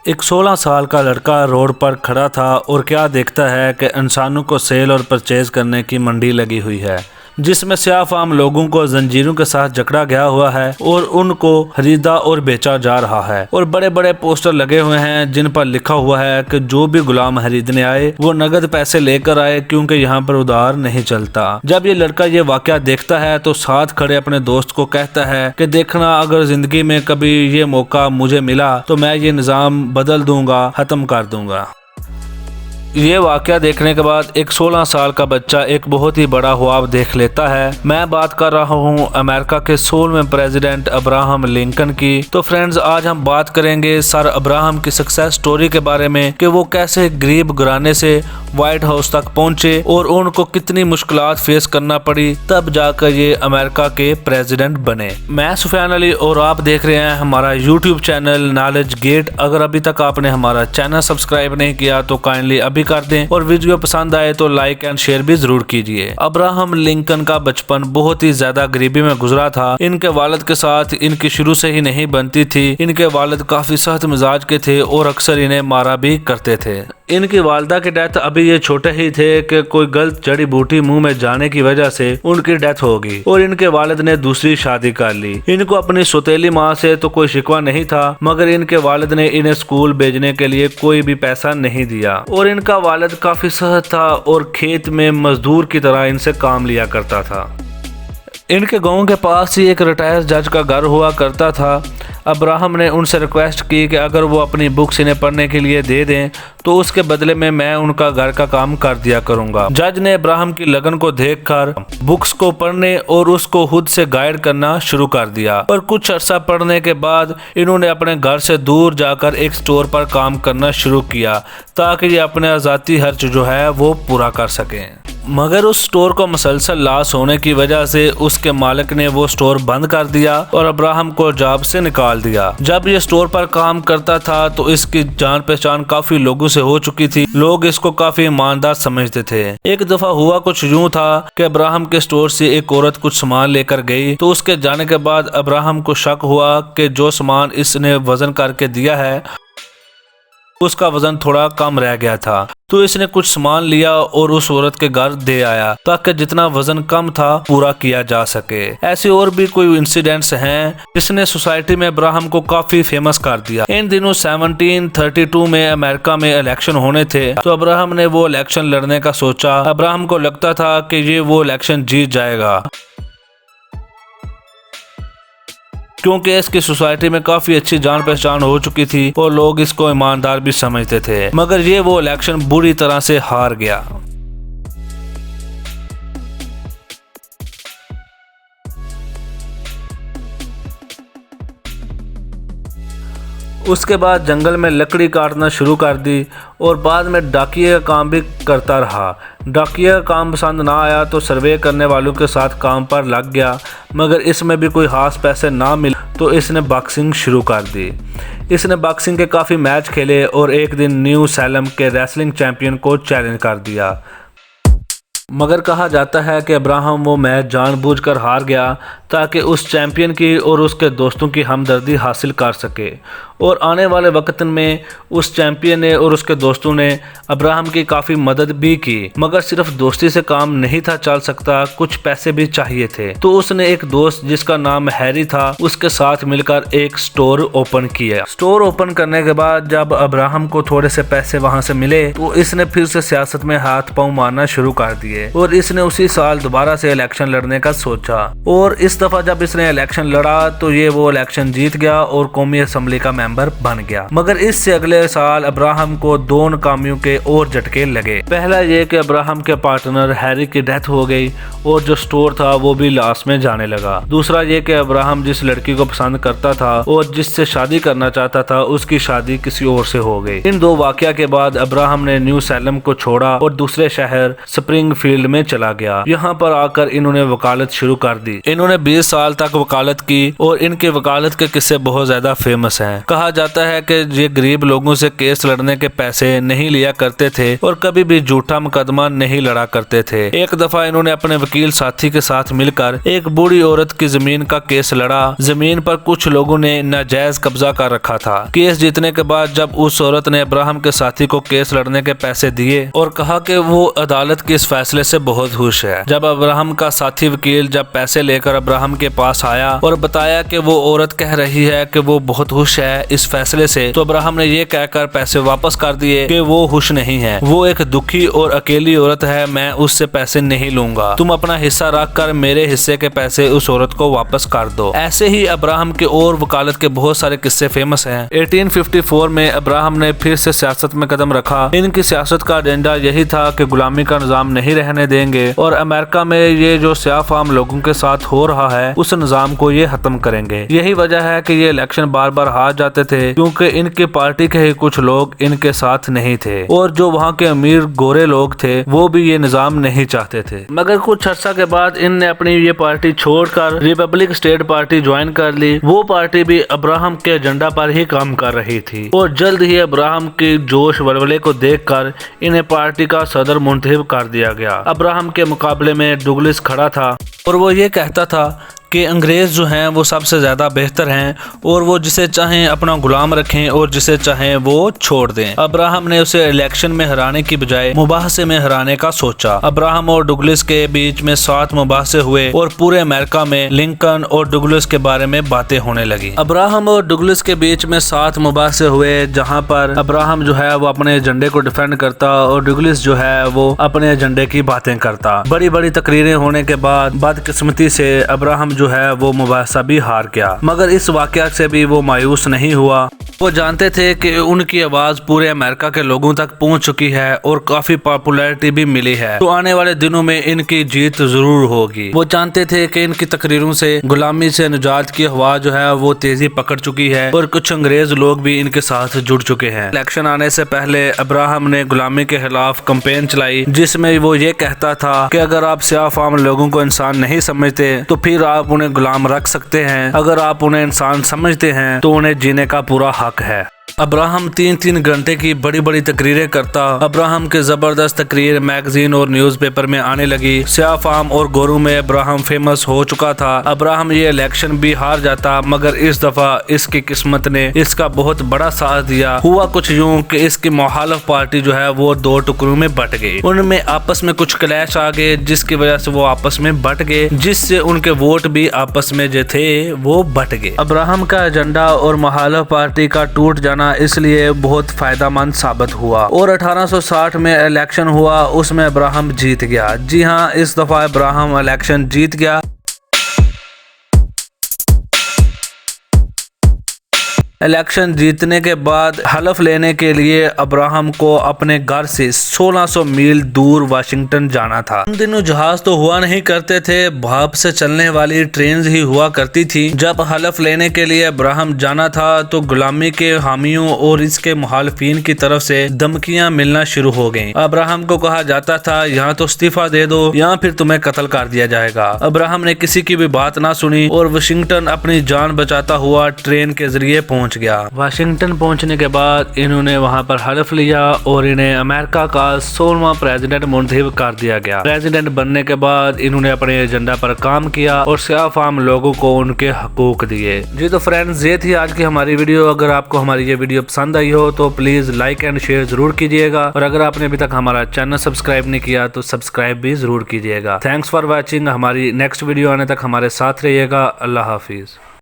एक 16 साल का लड़का रोड पर खड़ा था और क्या देखता है कि इंसानों को सेल और परचेज करने की मंडी लगी हुई है जिसमें स्याफाम लोगों को जंजीरों के साथ जकड़ा गया हुआ है और उनको खरीदा और बेचा जा रहा है। और बड़े बड़े पोस्टर लगे हुए हैं जिन पर लिखा हुआ है कि जो भी गुलाम खरीदने आए वो नगद पैसे लेकर आए क्योंकि यहाँ पर उधार नहीं चलता। जब ये लड़का ये वाकया देखता है तो साथ खड़े अपने दोस्त को कहता है कि देखना, अगर जिंदगी में कभी ये मौका मुझे मिला तो मैं ये निज़ाम बदल दूंगा, खत्म कर दूंगा। ये वाकया देखने के बाद एक 16 साल का बच्चा एक बहुत ही बड़ा ख्वाब देख लेता है। मैं बात कर रहा हूँ अमेरिका के 16वें प्रेसिडेंट अब्राहम लिंकन की। तो फ्रेंड्स, आज हम बात करेंगे सर अब्राहम की सक्सेस स्टोरी के बारे में कि वो कैसे गरीब घराने से व्हाइट हाउस तक पहुंचे और उनको कितनी मुश्किलात फेस करना पड़ी तब जाकर ये अमेरिका के प्रेसिडेंट बने। मैं सुफियान अली और आप देख रहे हैं हमारा यूट्यूब चैनल नॉलेज गेट। अगर अभी तक आपने हमारा चैनल सब्सक्राइब नहीं किया तो काइंडली अभी कर दें और वीडियो पसंद आए तो लाइक एंड शेयर भी जरूर कीजिए। अब्राहम लिंकन का बचपन बहुत ही ज्यादा गरीबी में गुजरा था। इनके वालिद के साथ इनकी शुरू से ही नहीं बनती थी। इनके वालिद काफी सख्त मिजाज के थे और अक्सर इन्हें मारा भी करते थे। इनकी वालदा की डेथ अभी ये छोटे ही थे कि कोई गलत जड़ी बूटी मुंह में जाने की वजह से उनकी डेथ होगी और इनके वालिद ने दूसरी शादी कर ली। इनको अपनी सौतेली माँ से तो कोई शिकवा नहीं था, मगर इनके वालिद ने इन्हें स्कूल भेजने के लिए कोई भी पैसा नहीं दिया और इनका वालिद काफी सख्त था और खेत में मजदूर की तरह इनसे काम लिया करता था। इनके गांव के पास ही एक रिटायर्ड जज का घर हुआ करता था। अब्राहम ने उनसे रिक्वेस्ट की कि अगर वो अपनी बुक्स इन्हें पढ़ने के लिए दे दें तो उसके बदले में मैं उनका घर का काम कर दिया करूंगा। जज ने अब्राहम की लगन को देखकर बुक्स को पढ़ने और उसको खुद से गाइड करना शुरू कर दिया। और कुछ अर्सा पढ़ने के बाद इन्होंने अपने घर से दूर जाकर एक स्टोर पर काम करना शुरू किया ताकि ये अपने आज़ादी खर्च जो है वो पूरा कर सकें। मगर उस स्टोर को मुसलसल लॉस होने की वजह से उसके मालिक ने वो स्टोर बंद कर दिया और अब्राहम को जॉब से निकाल दिया। जब ये स्टोर पर काम करता था तो इसकी जान पहचान काफी लोगों से हो चुकी थी। लोग इसको काफी ईमानदार समझते थे। एक दफा हुआ कुछ यूं था कि अब्राहम के स्टोर से एक औरत कुछ सामान लेकर गई तो उसके जाने के बाद अब्राहम को शक हुआ कि जो सामान इसने वजन करके दिया है उसका वजन थोड़ा कम रह गया था। तो इसने कुछ सामान लिया और उस औरत के घर दे आया ताकि जितना वजन कम था पूरा किया जा सके। ऐसे और भी कोई इंसिडेंट्स हैं जिसने सोसाइटी में अब्राहम को काफी फेमस कर दिया। इन दिनों 1732 में अमेरिका में इलेक्शन होने थे तो अब्राहम ने वो इलेक्शन लड़ने का सोचा। अब्राहम को लगता था कि ये वो इलेक्शन जीत जाएगा क्योंकि इसकी सोसाइटी में काफी अच्छी जान पहचान हो चुकी थी और लोग इसको ईमानदार भी समझते थे। मगर ये वो इलेक्शन बुरी तरह से हार गया। उसके बाद जंगल में लकड़ी काटना शुरू कर दी और बाद में डाकिये का काम भी करता रहा। डाकिया का काम पसंद ना आया तो सर्वे करने वालों के साथ काम पर लग गया, मगर इसमें भी कोई खास पैसे ना मिले तो इसने बॉक्सिंग शुरू कर दी। इसने बॉक्सिंग के काफ़ी मैच खेले और एक दिन न्यू सैलम के रेसलिंग चैंपियन को चैलेंज कर दिया। मगर कहा जाता है कि अब्राहम वो मैच जानबूझकर हार गया ताकि उस चैंपियन की और उसके दोस्तों की हमदर्दी हासिल कर सके। और आने वाले वक्त में उस चैंपियन ने और उसके दोस्तों ने अब्राहम की काफ़ी मदद भी की। मगर सिर्फ दोस्ती से काम नहीं था चल सकता, कुछ पैसे भी चाहिए थे। तो उसने एक दोस्त जिसका नाम हैरी था उसके साथ मिलकर एक स्टोर ओपन किया। स्टोर ओपन करने के बाद जब अब्राहम को थोड़े से पैसे वहाँ से मिले तो इसने फिर से सियासत में हाथ पांव मारना शुरू कर दिए और इसने उसी साल दोबारा से इलेक्शन लड़ने का सोचा। और इस दफा जब इसने इलेक्शन लड़ा तो ये वो इलेक्शन जीत गया और कौमी असम्बली का मेंबर बन गया। मगर इससे अगले साल अब्राहम को दो नाकामियों के और झटके लगे। पहला ये कि अब्राहम के पार्टनर हैरी की डेथ हो गई और जो स्टोर था वो भी लॉस में जाने लगा। दूसरा ये कि अब्राहम जिस लड़की को पसंद करता था और जिससे शादी करना चाहता था उसकी शादी किसी और से हो गई। इन दो वाकया के बाद अब्राहम ने न्यू सैलम को छोड़ा और दूसरे शहर स्प्रिंगफील्ड में चला गया। यहाँ पर आकर इन्होंने वकालत शुरू कर दी। इन्होंने 20 साल तक वकालत की और इनके वकालत के किस्से बहुत ज्यादा फेमस हैं। कहा जाता है कि ये गरीब लोगों से केस लड़ने के पैसे नहीं लिया करते थे और कभी भी झूठा मुकदमा नहीं लड़ा करते थे। एक दफा इन्होंने अपने वकील साथी के साथ मिलकर एक बूढ़ी औरत की जमीन का केस लड़ा। जमीन पर कुछ लोगों ने नाजायज कब्जा कर रखा था। केस जीतने के बाद जब उस औरत ने अब्राहम के साथी को केस लड़ने के पैसे दिए और कहा कि वो अदालत के इस फैसले से बहुत खुश है। जब अब्राहम का साथी वकील जब पैसे लेकर अब्राहम के पास आया और बताया कि वो औरत कह रही है कि वो बहुत खुश है इस फैसले से, तो अब्राहम ने ये कहकर पैसे वापस कर दिए कि वो खुश नहीं है, वो एक दुखी और अकेली औरत है, मैं उससे पैसे नहीं लूंगा, तुम अपना हिस्सा रख कर मेरे हिस्से के पैसे उस औरत को वापस कर दो। ऐसे ही अब्राहम के और वकालत के बहुत सारे किस्से फेमस हैं। 1854 में अब्राहम ने फिर से सियासत में कदम रखा। इनकी सियासत का एजेंडा यही था कि गुलामी का निजाम नहीं रहने देंगे और अमेरिका में ये जो स्याह फाम लोगों के साथ हो रहा है उस निजाम को ये खत्म करेंगे। यही वजह है कि ये इलेक्शन बार बार हार जाते थे क्योंकि इनकी पार्टी के ही कुछ लोग इनके साथ नहीं थे और जो वहाँ के अमीर गोरे लोग थे वो भी ये निजाम नहीं चाहते थे। मगर कुछ अर्सा के बाद इनने अपनी ये पार्टी छोड़कर रिपब्लिक स्टेट पार्टी ज्वाइन कर ली। वो पार्टी भी अब्राहम के एजेंडा पर ही काम कर रही थी और जल्द ही अब्राहम के जोश वलवले को देखकर इन्हें पार्टी का सदर मुंतखब कर दिया गया। अब्राहम के मुकाबले में डुगलिस खड़ा था और वो ये कहता था कि अंग्रेज़ जो हैं वो सबसे ज़्यादा बेहतर हैं और वो जिसे चाहें अपना गुलाम रखें और जिसे चाहें वो छोड़ दें। अब्राहम ने उसे इलेक्शन में हराने की बजाय मुबाहसे में हराने का सोचा। अब्राहम और डुगलिस के बीच में 7 मुबाहसे हुए और पूरे अमेरिका में लिंकन और डुगलिस के बारे में बातें होने लगी। अब्राहम और डुगलिस के बीच में 7 मुबाहसे हुए जहाँ पर अब्राहम जो है वो अपने एजेंडे को डिफेंड करता और डुगलिस जो है वो अपने एजेंडे की बातें करता। बड़ी बड़ी तकरीरें होने के बाद बदकिस्मती से अब्राहम जो है वो मुबाहसा भी हार गया, मगर इस वाकया से भी वो मायूस नहीं हुआ। वो जानते थे कि उनकी आवाज पूरे अमेरिका के लोगों तक पहुंच चुकी है और काफी पॉपुलैरिटी भी मिली है, तो आने वाले दिनों में इनकी जीत जरूर होगी। वो जानते थे कि इनकी तकरीरों से गुलामी से निजात की हवा जो है वो तेजी पकड़ चुकी है और कुछ अंग्रेज लोग भी इनके साथ जुड़ चुके हैं। इलेक्शन आने से पहले अब्राहम ने गुलामी के खिलाफ कैंपेन चलाई जिसमें वो ये कहता था कि अगर आप स्याह फाम लोगों को इंसान नहीं समझते तो फिर आप उन्हें गुलाम रख सकते हैं, अगर आप उन्हें इंसान समझते हैं तो उन्हें जीने का पूरा हक है। अब्राहम 3-3 घंटे की बड़ी बड़ी तकरीरें करता। अब्राहम के जबरदस्त तकरीर मैगजीन और न्यूज़पेपर में आने लगी। स्याह फाम और गोरू में अब्राहम फेमस हो चुका था। अब्राहम ये इलेक्शन भी हार जाता, मगर इस दफा इसकी किस्मत ने इसका बहुत बड़ा साथ दिया। हुआ कुछ यूं कि इसकी मुखालिफ पार्टी जो है वो 2 टुकड़ों में बट गई। उनमें आपस में कुछ क्लैश आ गए जिसकी वजह से वो आपस में बट गए, जिससे उनके वोट भी आपस में जो थे वो बट गए। अब्राहम का एजेंडा और मुखालिफ पार्टी का टूट जाना इसलिए बहुत फायदेमंद साबित हुआ और 1860 में इलेक्शन हुआ, उसमें अब्राहम जीत गया। जी हाँ, इस दफा अब्राहम इलेक्शन जीत गया। इलेक्शन जीतने के बाद हलफ लेने के लिए अब्राहम को अपने घर से 1600 मील दूर वाशिंगटन जाना था। उन दिनों जहाज तो हुआ नहीं करते थे, भाप से चलने वाली ट्रेन ही हुआ करती थी। जब हलफ लेने के लिए अब्राहम जाना था तो गुलामी के हामियों और इसके मुखालिफिन की तरफ से धमकियां मिलना शुरू हो गयी। अब्राहम को कहा जाता था यहाँ तो इस्तीफा दे दो या फिर तुम्हें कत्ल कर दिया जाएगा। अब्राहम ने किसी की भी बात ना सुनी और वाशिंगटन अपनी जान बचाता हुआ ट्रेन के जरिए पहुंच गया। वाशिंगटन पहुंचने के बाद इन्होंने वहां पर हलफ लिया और इन्हें अमेरिका का 16वां प्रेसिडेंट मुंतखब कर दिया गया। प्रेसिडेंट बनने के बाद इन्होंने अपने एजेंडा पर काम किया और स्याह फाम लोगों को उनके हकूक दिए। जी तो फ्रेंड्स, ये थी आज की हमारी वीडियो। अगर आपको हमारी ये वीडियो पसंद आई हो तो प्लीज लाइक एंड शेयर जरूर कीजिएगा और अगर आपने अभी तक हमारा चैनल सब्सक्राइब नहीं किया तो सब्सक्राइब भी जरूर कीजिएगा। Thanks for watching. हमारी नेक्स्ट वीडियो आने तक हमारे साथ रहिएगा। अल्लाह हाफिज।